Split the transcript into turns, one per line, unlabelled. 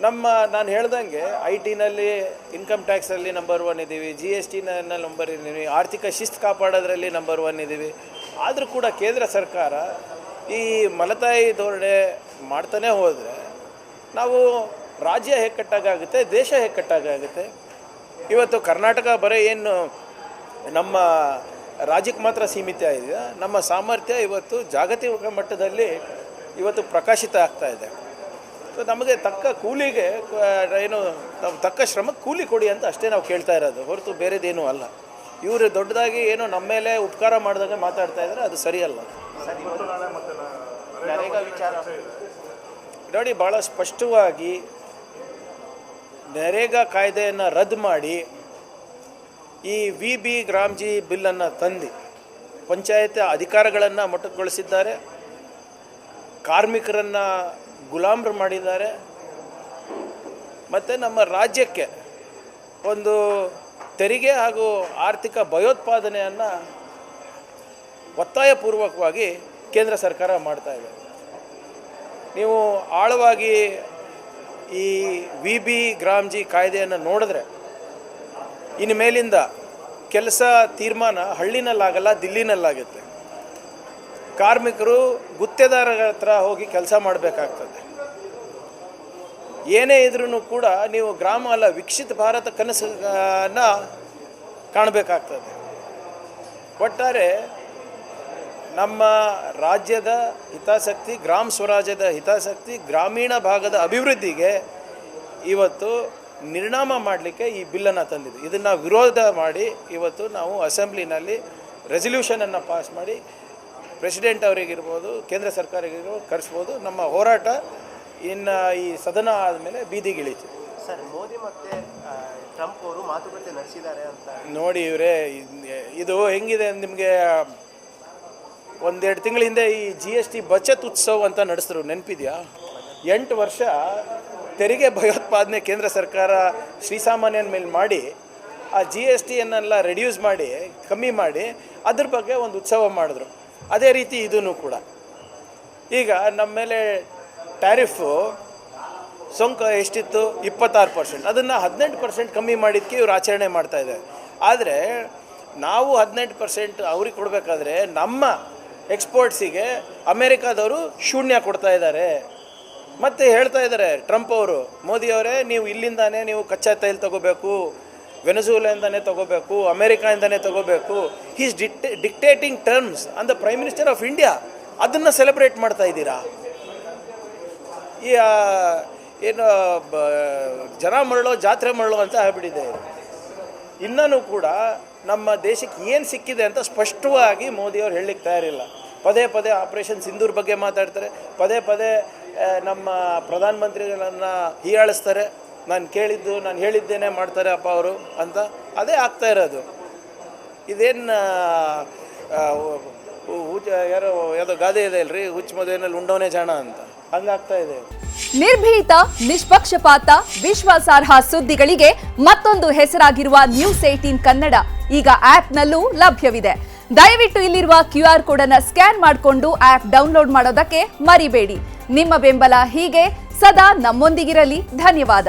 ನಾನು ಹೇಳ್ದಂಗೆ IT ನಲ್ಲಿ ಇನ್ಕಮ್ ಟ್ಯಾಕ್ಸಲ್ಲಿ ನಂಬರ್ 1 ಇದ್ದೀವಿ, GSTನಲ್ಲಿ ನಂಬರ್ ಇದ್ದೀವಿ, ಆರ್ಥಿಕ ಶಿಸ್ತು ಕಾಪಾಡೋದ್ರಲ್ಲಿ ನಂಬರ್ 1 ಇದ್ದೀವಿ. ಆದರೂ ಕೂಡ ಕೇಂದ್ರ ಸರ್ಕಾರ ಈ ಮಲತಾಯಿ ಧೋರಣೆ ಮಾಡ್ತಾನೆ ಹೋದರೆ ನಾವು ರಾಜ್ಯ ಹೇಗೆ ಕಟ್ಟಾಗುತ್ತೆ, ದೇಶ ಹೇಗೆ ಕಟ್ಟಾಗುತ್ತೆ? ಇವತ್ತು ಕರ್ನಾಟಕ ಬರೀ ಏನು ನಮ್ಮ ರಾಜ್ಯಕ್ಕೆ ಮಾತ್ರ ಸೀಮಿತ ಇದೆ, ನಮ್ಮ ಸಾಮರ್ಥ್ಯ ಇವತ್ತು ಜಾಗತಿಕ ಮಟ್ಟದಲ್ಲಿ ಇವತ್ತು ಪ್ರಕಾಶಿತ ಆಗ್ತಾ ಇದೆ. ಸೊ ನಮಗೆ ತಕ್ಕ ಕೂಲಿಗೆ ಏನು ನಾವು ತಕ್ಕ ಶ್ರಮಕ್ಕೆ ಕೂಲಿ ಕೊಡಿ ಅಂತ ಅಷ್ಟೇ ನಾವು ಕೇಳ್ತಾ ಇರೋದು, ಹೊರತು ಬೇರೆದೇನೂ ಅಲ್ಲ. ಇವರು ದೊಡ್ಡದಾಗಿ ಏನೋ ನಮ್ಮ ಮೇಲೆ ಉಪಕಾರ ಮಾಡಿದಾಗ ಮಾತಾಡ್ತಾ ಇದ್ದಾರೆ, ಅದು ಸರಿಯಲ್ಲ. ನೋಡಿ, ಭಾಳ ಸ್ಪಷ್ಟವಾಗಿ ನರೇಗಾ ಕಾಯ್ದೆಯನ್ನು ರದ್ದು ಮಾಡಿ ಈ VB ಗ್ರಾಮ್ಜಿ ಬಿಲ್ಲನ್ನು ತಂದು ಪಂಚಾಯತ್ ಅಧಿಕಾರಗಳನ್ನು ಮೊಟಕುಗೊಳಿಸಿದ್ದಾರೆ, ಕಾರ್ಮಿಕರನ್ನು ಗುಲಾಮರು ಮಾಡಿದ್ದಾರೆ, ಮತ್ತು ನಮ್ಮ ರಾಜ್ಯಕ್ಕೆ ಒಂದು ತೆರಿಗೆ ಹಾಗೂ ಆರ್ಥಿಕ ಭಯೋತ್ಪಾದನೆಯನ್ನು ಒತ್ತಾಯಪೂರ್ವಕವಾಗಿ ಕೇಂದ್ರ ಸರ್ಕಾರ ಮಾಡ್ತಾ ಇದೆ. ನೀವು ಆಳವಾಗಿ ಈ VB ಗ್ರಾಮ್ಜಿ ಕಾಯ್ದೆಯನ್ನು ನೋಡಿದ್ರೆ ಇನ್ನು ಮೇಲಿಂದ ಕೆಲಸ ತೀರ್ಮಾನ ಹಳ್ಳಿನಲ್ಲಾಗಲ್ಲ, ದಿಲ್ಲಿನಲ್ಲಾಗುತ್ತೆ. ಕಾರ್ಮಿಕರು ಗುತ್ತೇದಾರರ ಹತ್ರ ಹೋಗಿ ಕೆಲಸ ಮಾಡಬೇಕಾಗ್ತದೆ. ಏನೇ ಇದ್ರೂ ಕೂಡ ನೀವು ಗ್ರಾಮ ಅಲ್ಲ, ವಿಕಸಿತ ಭಾರತ ಕನಸನ್ನು ಕಾಣಬೇಕಾಗ್ತದೆ. ಒಟ್ಟಾರೆ ನಮ್ಮ ರಾಜ್ಯದ ಹಿತಾಸಕ್ತಿ, ಗ್ರಾಮ ಸ್ವರಾಜ್ಯದ ಹಿತಾಸಕ್ತಿ, ಗ್ರಾಮೀಣ ಭಾಗದ ಅಭಿವೃದ್ಧಿಗೆ ಇವತ್ತು ನಿರ್ನಾಮ ಮಾಡಲಿಕ್ಕೆ ಈ ಬಿಲ್ಲನ್ನು ತಂದಿದ್ದು. ಇದನ್ನು ವಿರೋಧ ಮಾಡಿ ಇವತ್ತು ನಾವು ಅಸೆಂಬ್ಲಿನಲ್ಲಿ ರೆಸಲ್ಯೂಷನನ್ನು ಪಾಸ್ ಮಾಡಿ ಪ್ರೆಸಿಡೆಂಟ್ ಅವರಿಗಿರ್ಬೋದು, ಕೇಂದ್ರ ಸರ್ಕಾರಗಿರ್ಬೋದು ಕರೆಸ್ಬೋದು. ನಮ್ಮ ಹೋರಾಟ ಇನ್ನು ಈ ಸದನ ಆದಮೇಲೆ ಬೀದಿಗಿಳಿತು.
ಸರ್, ಮೋದಿ ಮತ್ತು ಟ್ರಂಪ್ ಅವರು ಮಾತುಕತೆ ನಡೆಸಿದ್ದಾರೆ ಅಂತ
ನೋಡಿ. ಇವರೇ ಇದು ಹೆಂಗಿದೆ ನಿಮಗೆ, 1-2 ತಿಂಗಳ ಹಿಂದೆ ಈ GST ಬಚತ್ ಉತ್ಸವ ಅಂತ ನಡೆಸಿದ್ರು, ನೆನಪಿದೆಯಾ? 8 ವರ್ಷ ತೆರಿಗೆ ಭಯೋತ್ಪಾದನೆ ಕೇಂದ್ರ ಸರ್ಕಾರ ಶ್ರೀಸಾಮಾನ್ಯನ ಮೇಲೆ ಮಾಡಿ ಆ GSTಯನ್ನೆಲ್ಲ ರೆಡ್ಯೂಸ್ ಮಾಡಿ, ಕಮ್ಮಿ ಮಾಡಿ, ಅದ್ರ ಬಗ್ಗೆ ಒಂದು ಉತ್ಸವ ಮಾಡಿದ್ರು. ಅದೇ ರೀತಿ ಇದೂ ಕೂಡ ಈಗ ನಮ್ಮ ಮೇಲೆ ಟ್ಯಾರಿಫು ಸೋಂಕು ಎಷ್ಟಿತ್ತು? 26%. ಅದನ್ನು 18% ಕಮ್ಮಿ ಮಾಡಿದ್ದಕ್ಕೆ ಇವರು ಆಚರಣೆ ಮಾಡ್ತಾಯಿದ್ದಾರೆ. ಆದರೆ ನಾವು 18% ಅವ್ರಿಗೆ ಕೊಡಬೇಕಾದ್ರೆ ನಮ್ಮ ಎಕ್ಸ್ಪೋರ್ಟ್ಸಿಗೆ ಅಮೇರಿಕಾದವರು ಶೂನ್ಯ ಕೊಡ್ತಾ ಇದ್ದಾರೆ. ಮತ್ತು ಹೇಳ್ತಾ ಇದ್ದಾರೆ ಟ್ರಂಪ್ ಅವರು, ಮೋದಿಯವರೇ ನೀವು ಇಲ್ಲಿಂದಾನೇ ನೀವು ಕಚ್ಚಾ ತೈಲ ತೊಗೋಬೇಕು, ವೆನೆಜುವೆಲಾಯಿಂದನೇ ತೊಗೋಬೇಕು, ಅಮೇರಿಕಾಯಿಂದನೇ ತೊಗೋಬೇಕು. He's dictating terms on the prime minister of India. ಅದನ್ನು ಸೆಲೆಬ್ರೇಟ್ ಮಾಡ್ತಾ ಇದ್ದೀರಾ? ಈ ಏನು ಜನ ಮರಳೋ ಜಾತ್ರೆ ಮರಳೋ ಅಂತ ಆಗ್ಬಿಟ್ಟಿದೆ. ಇನ್ನೂ ಕೂಡ ನಮ್ಮ ದೇಶಕ್ಕೆ ಏನು ಸಿಕ್ಕಿದೆ ಅಂತ ಸ್ಪಷ್ಟವಾಗಿ ಮೋದಿಯವರು ಹೇಳಲಿಕ್ಕೆ ತಯಾರಿಲ್ಲ. ಪದೇ ಪದೇ ಆಪರೇಷನ್ ಸಿಂಧೂರ್ ಬಗ್ಗೆ ಮಾತಾಡ್ತಾರೆ, ಪದೇ ಪದೇ ನಮ್ಮ ಪ್ರಧಾನಮಂತ್ರಿಗಳನ್ನು ಹೀಯಾಳಿಸ್ತಾರೆ. ನಾನು ಕೇಳಿದ್ದು, ನಾನು ಹೇಳಿದ್ದೇನೆ ಮಾಡ್ತಾರೆ ಅಪ್ಪ ಅವರು ಅಂತ. ಅದೇ ಆಗ್ತಾ ಇರೋದು. ಇದೇನು ಯಾವುದೋ ಗಾದೆ ಇದೆ ಅಲ್ರಿ, ಹುಚ್ಚು ಮದುವೆನಲ್ಲಿ ಉಂಡವನೇ ಜಾಣ ಅಂತ, ಹಂಗಾಗ್ತಾ ಇದೆ.
ನಿರ್ಭೀತ, ನಿಷ್ಪಕ್ಷಪಾತ, ವಿಶ್ವಾಸಾರ್ಹ ಸುದ್ದಿಗಳಿಗೆ ಮತ್ತೊಂದು ಹೆಸರಾಗಿರುವ News18 ಕನ್ನಡ ಈಗ ಆಪ್ನಲ್ಲೂ ಲಭ್ಯವಿದೆ. ದಯವಿಟ್ಟು ಇಲ್ಲಿರುವ QR ಕೋಡ್ ಅನ್ನು ಸ್ಕ್ಯಾನ್ ಮಾಡಿಕೊಂಡು ಆಪ್ ಡೌನ್ಲೋಡ್ ಮಾಡೋದಕ್ಕೆ ಮರಿಬೇಡಿ. ನಿಮ್ಮ ಬೆಂಬಲ ಹೀಗೆ ಸದಾ ನಮ್ಮೊಂದಿಗಿರಲಿ. ಧನ್ಯವಾದ.